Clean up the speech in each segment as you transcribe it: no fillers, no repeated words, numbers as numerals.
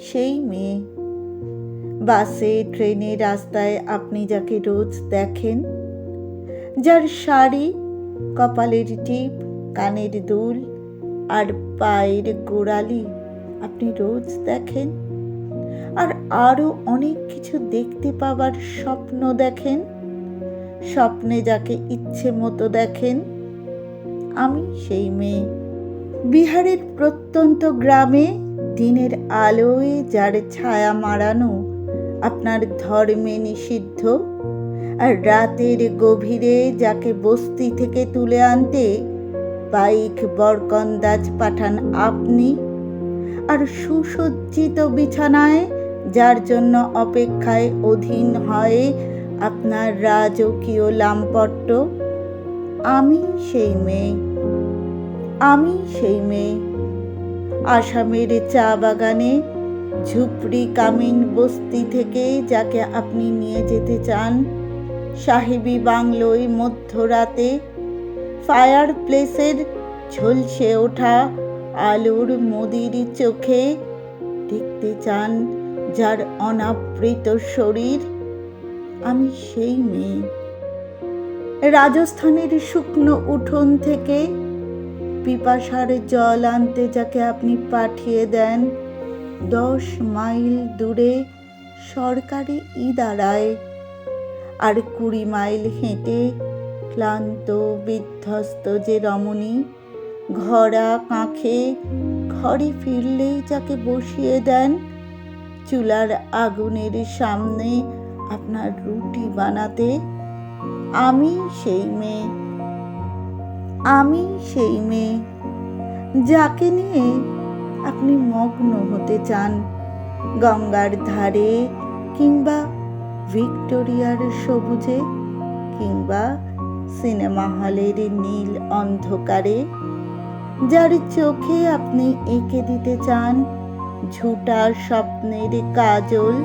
সেই মেয়ে। বাসে, ট্রেনে, রাস্তায় আপনি যাকে রোজ দেখেন, যার শাড়ি, কপালের টিপ, কানের দুল আর পায়ের গোড়ালি আপনি রোজ দেখেন, আর আরও অনেক কিছু দেখতে পাবার স্বপ্ন দেখেন। স্বপ্নে যাকে ইচ্ছে মতো দেখেন, আমি সেই মেয়ে। বিহারের প্রত্যন্ত গ্রামে দিনের আলোয় যার ছায়া মাড়ানো আপনার ধর্মে নিষিদ্ধ, আর রাতের গভীরে যাকে বস্তি থেকে তুলে আনতে বাইক বরকন্দাজ পাঠান আপনি, আর সুসজ্জিত বিছানায় যার জন্য অপেক্ষায় অধীন হয় আপনার রাজকীয় লামপট্ট, আমি সেই মেয়ে। আমি সেই মেয়ে। আসামের চা বাগানে ঝুপড়ি কামিন বস্তি থেকে যাকে আপনি নিয়ে যেতে চান সাহেবি বাংলোয় মধ্যরাতে, ফায়ার প্লেসের ঝলসে ওঠা আলোর মোদির চোখে দেখতে চান যার অনাবৃত শরীর, আমি সেই মেয়ে। রাজস্থানের শুকনো উঠোন থেকে পিপাসার জল আনতে যাকে আপনি পাঠিয়ে দেন 10 মাইল দূরে সরকারি ইদারায়, আর 20 মাইল হেঁটে ক্লান্ত বিধ্বস্ত যে রমণী ঘরা কাঁখে ঘরে ফিরলেই যাকে বসিয়ে দেন চুলার আগুনের সামনে আপনার রুটি বানাতে, আমি সেই মেয়ে। আমি সেই মেয়ে যাকে নিয়ে আপনি মগ্ন হতে চান গঙ্গার ধারে, কিংবা ভিক্টোরিয়ার সবুজে, কিংবা সিনেমা হলের নীল অন্ধকারে, যার চোখে আপনি এঁকে দিতে চান ঝুটা স্বপ্নের কাজল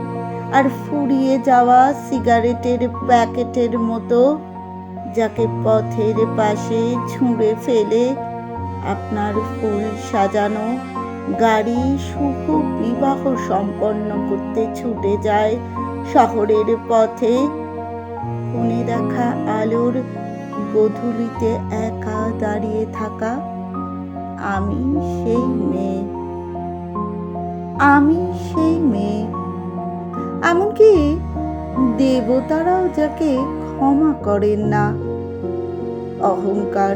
আর ফুরিয়ে যাওয়া সিগারেটের প্যাকেটের মতো, যাকে পথের পাশে ছুঁড়ে ফেলে আপনার ফুল সাজানো গাড়ি শুভ বিবাহ সম্পন্ন করতে ছুটে যায় শহরের পথে, কোণে দেখা আলোর গোধূলিতে একা দাঁড়িয়ে থাকা, আমি সেই মেয়ে। আমি সেই মেয়ে। এমনকি দেবতারাও যাকে ক্ষমা করেন না, অহংকার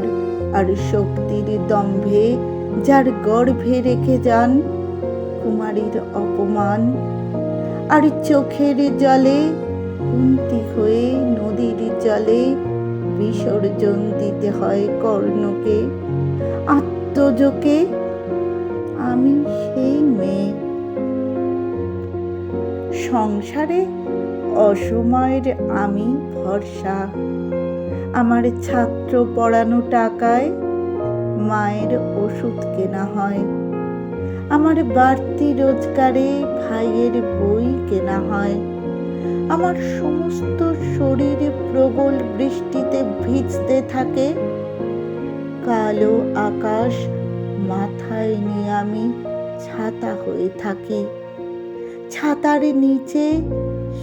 আর শক্তির দম্ভে যার গর্ভে রেখে যান কুমারীর অপমান, আর চোখের জলে কুন্তি হয়ে নদীর জলে বিসর্জন দিতে হয় কর্ণকে, আত্মজকে, আমি সেই মেয়ে। সংসারে অসময়ের আমি ভরসা, আমার ছাত্র পড়ানো টাকায় মায়ের ওষুধ কেনা হয়, আমার বাড়তি রোজগারে ভাইয়ের বই কেনা হয়, আমার সমস্ত শরীর প্রবল বৃষ্টিতে ভিজতে থাকে, কালো আকাশ মাথায় নিয়ে আমি ছাতা হয়ে থাকি, ছাতার নিচে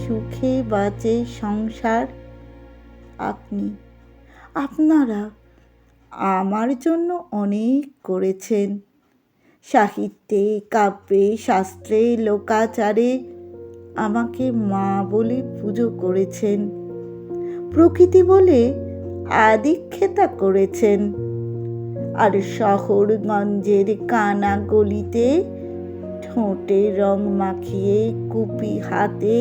সুখে বাঁচে সংসার। আপনি, আপনারা আমার জন্য অনেক করেছেন, সাহিত্যে, কাব্যে, শাস্ত্রে, লোকাচারে আমাকে মা বলে পুজো করেছেন, প্রকৃতি বলে আদিক্ষেতা করেছেন, আর শহরগঞ্জের কানা গলিতে ঠোঁটে রং মাখিয়ে কুপি হাতে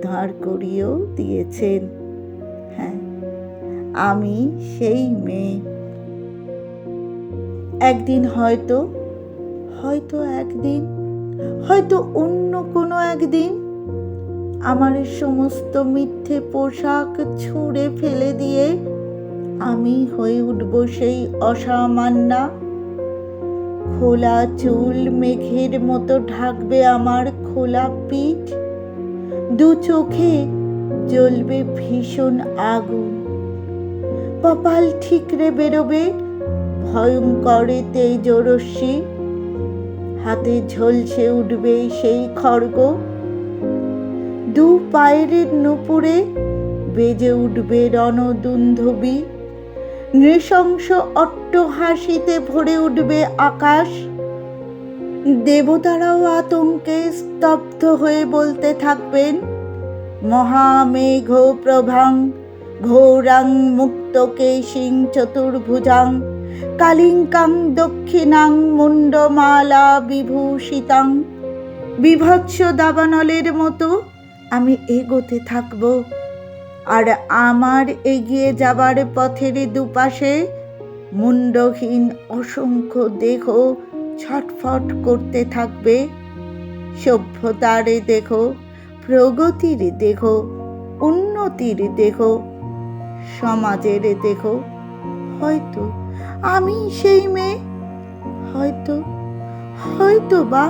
দাঁড় করিয়েও দিয়েছেন। হ্যাঁ, আমি সেই মেয়ে। একদিন হয়তো একদিন, হয়তো অন্য কোনো একদিন আমার সমস্ত মিথ্যে পোশাক ছুঁড়ে ফেলে দিয়ে আমি হয়ে উঠব সেই অসামান্যা। খোলা চুল মেঘের মতো ঢাকবে আমার খোলা পিঠ, দু চোখে জ্বলবে ভীষণ আগুন, কপাল ঠিকরে বেরোবে ভয়ঙ্কর তেজরশ্মি, হাতে ঝলসে উঠবে সেই খড়গ, দু পায়ের নুপুরে বেজে উঠবে রণদুন্দুভি, নৃশংস অট্টহাসিতে ভরে উঠবে আকাশ। দেবতারাও আতঙ্কে স্তব্ধ হয়ে বলতে থাকবেন, মহামেঘ প্রভাং ঘোরাং মুক্তকেশিং চতুর্ভুজাং কালিঙ্কাং দক্ষিণাং মুন্ডমালা বিভূষিতাং। বিভৎস দাবানলের মতো আমি এগোতে থাকব, আর আমার এগিয়ে যাবার পথের দুপাশে মুন্ডহীন অসংখ্য দেহ ছটফট করতে থাকবে। সভ্যতার দেহ, প্রগতির দেহ, উন্নতির দেহ, সমাজের দেহ। হয়তো আমি সেই মেয়ে, হয়তো বা